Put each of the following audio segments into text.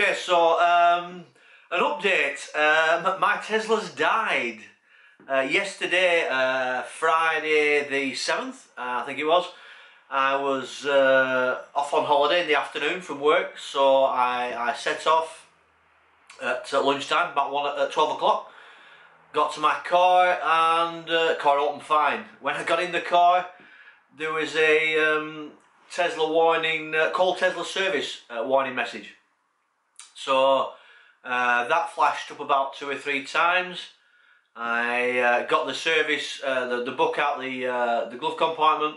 Okay, so an update. My Tesla's died yesterday, Friday the 7th, I think it was. I was off on holiday in the afternoon from work, so I set off at lunchtime, about 12 o'clock. Got to my car and car opened fine. When I got in the car, there was a Tesla warning, call Tesla service warning message. So that flashed up about 2 or 3 times. I got the service, the book out the glove compartment,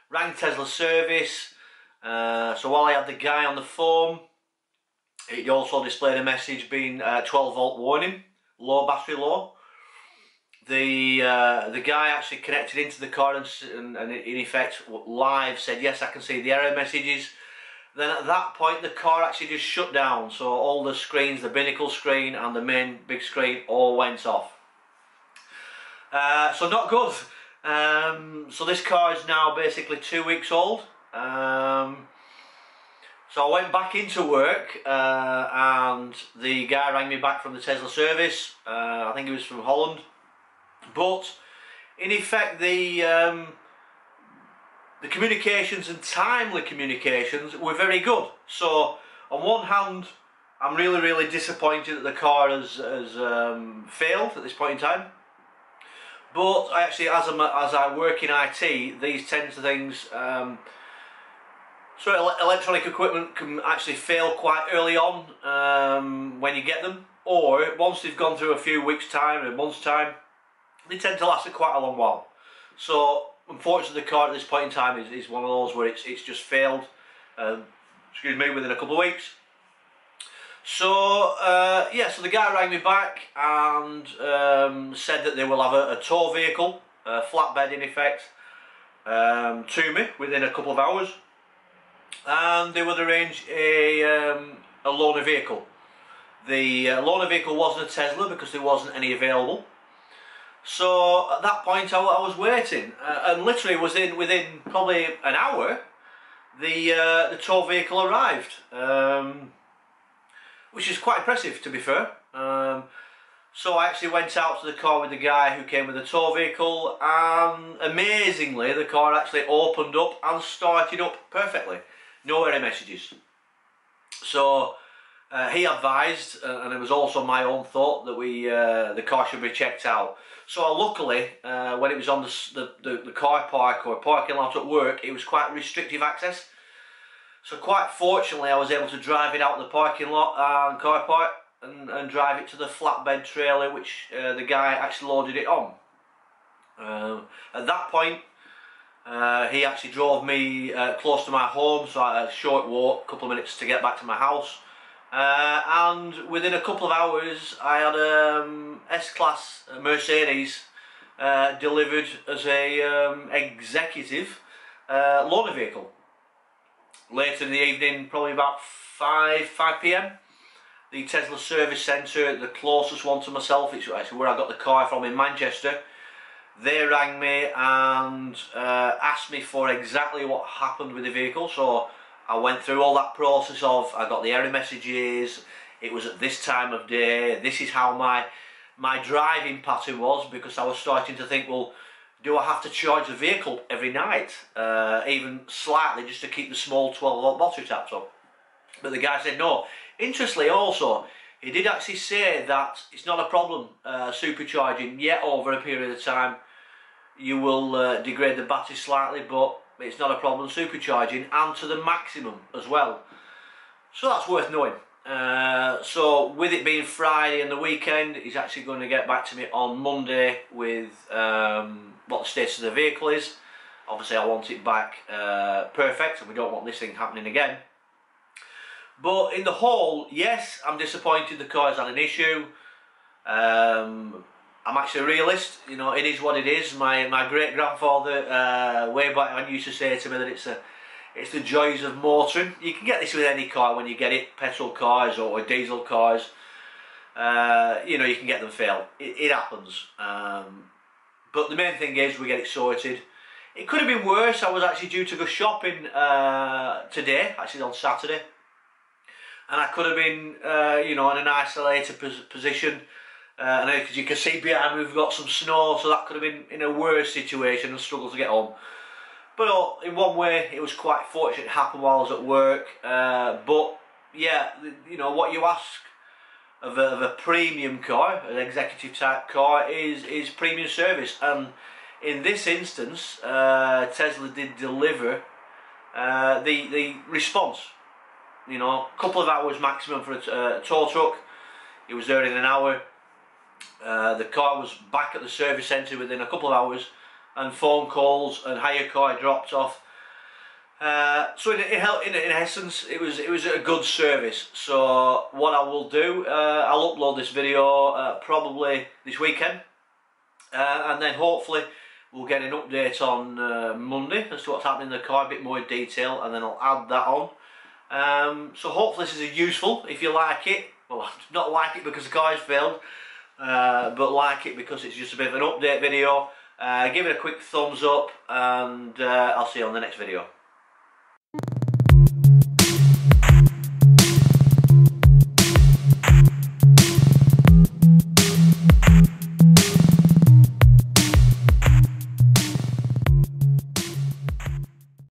rang Tesla service. So while I had the guy on the phone, it also displayed a message being 12 volt warning, low battery low. The guy actually connected into the car and in effect live said, yes, I can see the error messages. Then at that point the car actually just shut down, so all the screens, the binnacle screen and the main big screen, all went off. So not good. So this car is now basically 2 weeks old. So I went back into work and the guy rang me back from the Tesla service. I think he was from Holland. But in effect the communications and timely communications were very good. So on one hand, I'm really disappointed that the car has failed at this point in time. But actually, as I work in IT, these tend to things. So electronic equipment can actually fail quite early on when you get them, or once they've gone through a few weeks' time, a month's time, they tend to last quite a long while. So unfortunately, the car at this point in time is one of those where it's just failed. Excuse me, within a couple of weeks. So yeah, so the guy rang me back and said that they will have a tow vehicle, a flatbed in effect, to me within a couple of hours, and they would arrange a loaner vehicle. The loaner vehicle wasn't a Tesla because there wasn't any available. So at that point I was waiting, and literally within probably an hour, the tow vehicle arrived, which is quite impressive, to be fair. So I actually went out to the car with the guy who came with the tow vehicle, and amazingly the car actually opened up and started up perfectly, no error messages. So he advised, and it was also my own thought, that the car should be checked out. So luckily, when it was on the car park or parking lot at work, it was quite restrictive access. So quite fortunately, I was able to drive it out of the parking lot and car park and drive it to the flatbed trailer, which the guy actually loaded it on. At that point, he actually drove me close to my home, so I had a short walk, a couple of minutes to get back to my house. And within a couple of hours, I had a S-Class Mercedes delivered as a executive loaner vehicle. Later in the evening, probably about 5 p.m, the Tesla service centre, the closest one to myself, it's actually where I got the car from in Manchester, they rang me and asked me for exactly what happened with the vehicle. So I went through all that process of, I got the error messages, it was at this time of day, this is how my driving pattern was, because I was starting to think, well, do I have to charge the vehicle every night, even slightly, just to keep the small 12 volt battery tapped up? But the guy said no. Interestingly also, he did actually say that it's not a problem supercharging, yet over a period of time you will degrade the battery slightly, but it's not a problem supercharging, and to the maximum as well. So that's worth knowing. So with it being Friday and the weekend, he's actually going to get back to me on Monday with what the status of the vehicle is. Obviously I want it back perfect, and we don't want this thing happening again. But in the whole, yes, I'm disappointed the car's had an issue. I'm actually a realist, you know, it is what it is. My great grandfather way back when used to say to me that it's the joys of motoring. You can get this with any car when you get it, petrol cars or diesel cars. You know, you can get them fail. It happens. But the main thing is we get it sorted. It could have been worse. I was actually due to go shopping today, actually on Saturday. and I could have been, you know, in an isolated position. And as you can see behind me, we've got some snow, so that could have been in a worse situation and struggled to get home. But in one way, it was quite fortunate it happened while I was at work. But yeah, you know, what you ask of a premium car, an executive type car, is premium service. And in this instance, Tesla did deliver the response. You know, a couple of hours maximum for a tow truck. It was there in an hour. The car was back at the service centre within a couple of hours, and phone calls and hire car dropped off. So in essence, it was a good service. So what I will do, I'll upload this video probably this weekend, and then hopefully we'll get an update on Monday as to what's happening in the car, a bit more in detail, and then I'll add that on. So hopefully this is useful. If you like it, well, not like it because the car has failed, but like it because it's just a bit of an update video. Give it a quick thumbs up, and I'll see you on the next video.